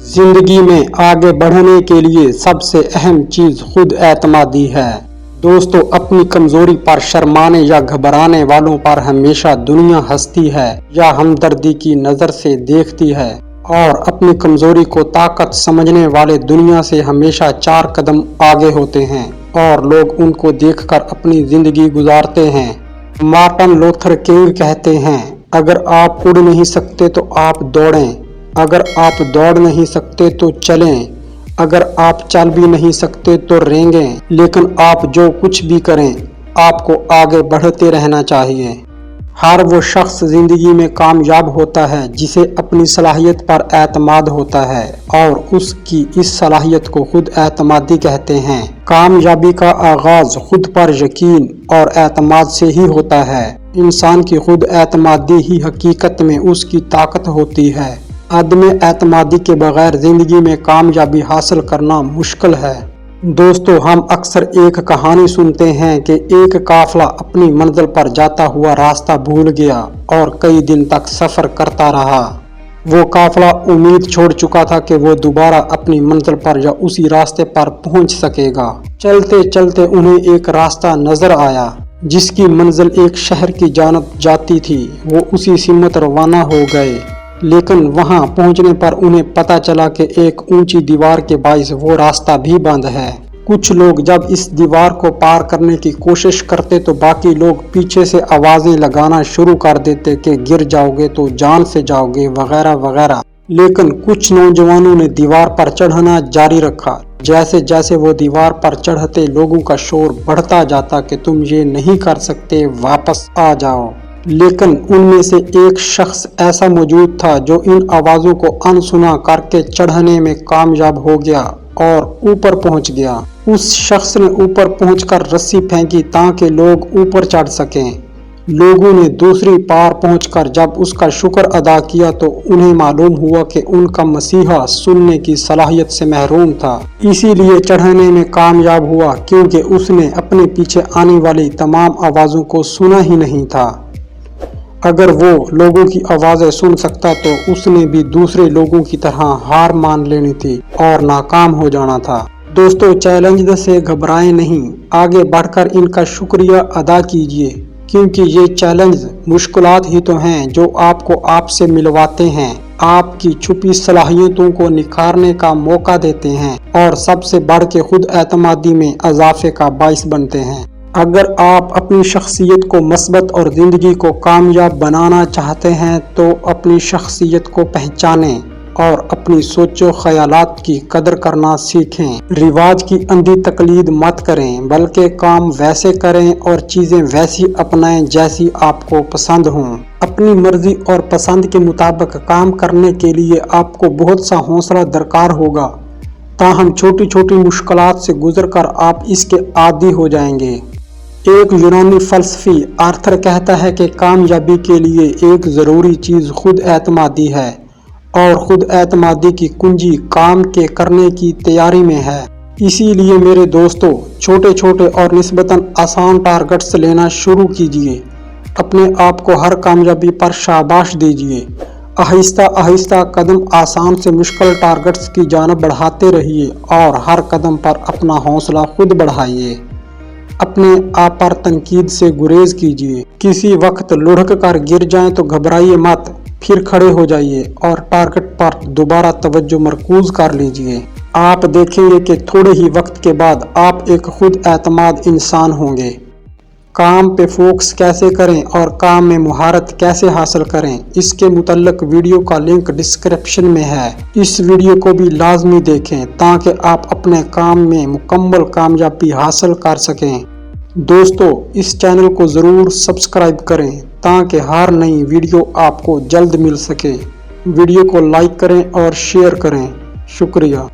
जिंदगी में आगे बढ़ने के लिए सबसे अहम चीज खुद एतमादी है। दोस्तों, अपनी कमजोरी पर शर्माने या घबराने वालों पर हमेशा दुनिया हंसती है या हमदर्दी की नजर से देखती है, और अपनी कमजोरी को ताकत समझने वाले दुनिया से हमेशा 4 कदम आगे होते हैं और लोग उनको देखकर अपनी जिंदगी गुजारते हैं। मार्टिन लूथर किंग कहते हैं, अगर आप उड़ नहीं सकते तो आप दौड़ें, अगर आप दौड़ नहीं सकते तो चलें, अगर आप चल भी नहीं सकते तो रेंगें, लेकिन आप जो कुछ भी करें आपको आगे बढ़ते रहना चाहिए। हर वो शख्स जिंदगी में कामयाब होता है जिसे अपनी सलाहियत पर एतमाद होता है, और उसकी इस सलाहियत को खुद एतमादी कहते हैं। कामयाबी का आगाज खुद पर यकीन और एतमाद से ही होता है। इंसान की खुद एतमादी ही हकीकत में उसकी ताकत होती है। आदमी एतमादी के बगैर जिंदगी में कामयाबी हासिल करना मुश्किल है। दोस्तों, हम अक्सर एक कहानी सुनते हैं कि एक काफिला अपनी मंजिल पर जाता हुआ रास्ता भूल गया और कई दिन तक सफर करता रहा। वो काफिला उम्मीद छोड़ चुका था कि वो दोबारा अपनी मंजिल पर या उसी रास्ते पर पहुंच सकेगा। चलते चलते उन्हें एक रास्ता नजर आया जिसकी मंजिल एक शहर की जानब जाती थी। वो उसी सिमत रवाना हो गए, लेकिन वहां पहुंचने पर उन्हें पता चला कि एक ऊंची दीवार के बाइस वो रास्ता भी बंद है। कुछ लोग जब इस दीवार को पार करने की कोशिश करते तो बाकी लोग पीछे से आवाजें लगाना शुरू कर देते कि गिर जाओगे तो जान से जाओगे, वगैरह वगैरह। लेकिन कुछ नौजवानों ने दीवार पर चढ़ना जारी रखा। जैसे जैसे वो दीवार पर चढ़ते लोगों का शोर बढ़ता जाता कि तुम ये नहीं कर सकते, वापस आ जाओ। लेकिन उनमें से एक शख्स ऐसा मौजूद था जो इन आवाजों को अनसुना करके चढ़ने में कामयाब हो गया और ऊपर पहुंच गया। उस शख्स ने ऊपर पहुंचकर रस्सी फेंकी ताकि लोग ऊपर चढ़ सकें। लोगों ने दूसरी पार पहुंचकर जब उसका शुक्र अदा किया तो उन्हें मालूम हुआ कि उनका मसीहा सुनने की सलाहियत से महरूम था, इसीलिए चढ़ने में कामयाब हुआ, क्योंकि उसने अपने पीछे आने वाली तमाम आवाजों को सुना ही नहीं था। अगर वो लोगों की आवाजें सुन सकता तो उसने भी दूसरे लोगों की तरह हार मान लेनी थी और नाकाम हो जाना था। दोस्तों, चैलेंज से घबराएं नहीं, आगे बढ़कर इनका शुक्रिया अदा कीजिए, क्योंकि ये चैलेंज मुश्किलात ही तो हैं जो आपको आपसे मिलवाते हैं, आपकी छुपी सलाहियतों को निखारने का मौका देते हैं और सबसे बढ़ के खुद एतमादी में इजाफे का बाइस बनते हैं। अगर आप अपनी शख्सियत को मस्बत और ज़िंदगी को कामयाब बनाना चाहते हैं तो अपनी शख्सियत को पहचानें और अपनी सोचो ख्यालात की कदर करना सीखें। रिवाज की अंधी तकलीद मत करें, बल्कि काम वैसे करें और चीज़ें वैसी अपनाएं जैसी आपको पसंद हों। अपनी मर्जी और पसंद के मुताबिक काम करने के लिए आपको बहुत सा हौसला दरकार होगा, ताहम छोटी छोटी मुश्किलात से गुजरकर आप इसके आदी हो जाएंगे। एक यूनानी फलसफी आर्थर कहता है कि कामयाबी के लिए एक ज़रूरी चीज़ खुद एतमादी है, और खुद एतमादी की कुंजी काम के करने की तैयारी में है। इसीलिए मेरे दोस्तों, छोटे छोटे और निस्बतन आसान टारगेट्स लेना शुरू कीजिए। अपने आप को हर कामयाबी पर शाबाश दीजिए। आहिस्ता आहिस्ता कदम आसान से मुश्किल टारगेट्स की जानब बढ़ाते रहिए और हर कदम पर अपना हौसला खुद बढ़ाइए। अपने आप पर तनकीद से गुरेज कीजिए। किसी वक्त लुढ़क कर गिर जाएं तो घबराइए मत, फिर खड़े हो जाइए और टारगेट पर दोबारा तवज्जो मरकूज कर लीजिए। आप देखेंगे कि थोड़े ही वक्त के बाद आप एक खुद एतमाद इंसान होंगे। काम पे फोकस कैसे करें और काम में मुहारत कैसे हासिल करें, इसके मुतल्लिक वीडियो का लिंक डिस्क्रिप्शन में है। इस वीडियो को भी लाजमी देखें ताकि आप अपने काम में मुकम्मल कामयाबी हासिल कर सकें। दोस्तों, इस चैनल को ज़रूर सब्सक्राइब करें ताकि हर नई वीडियो आपको जल्द मिल सके। वीडियो को लाइक करें और शेयर करें। शुक्रिया।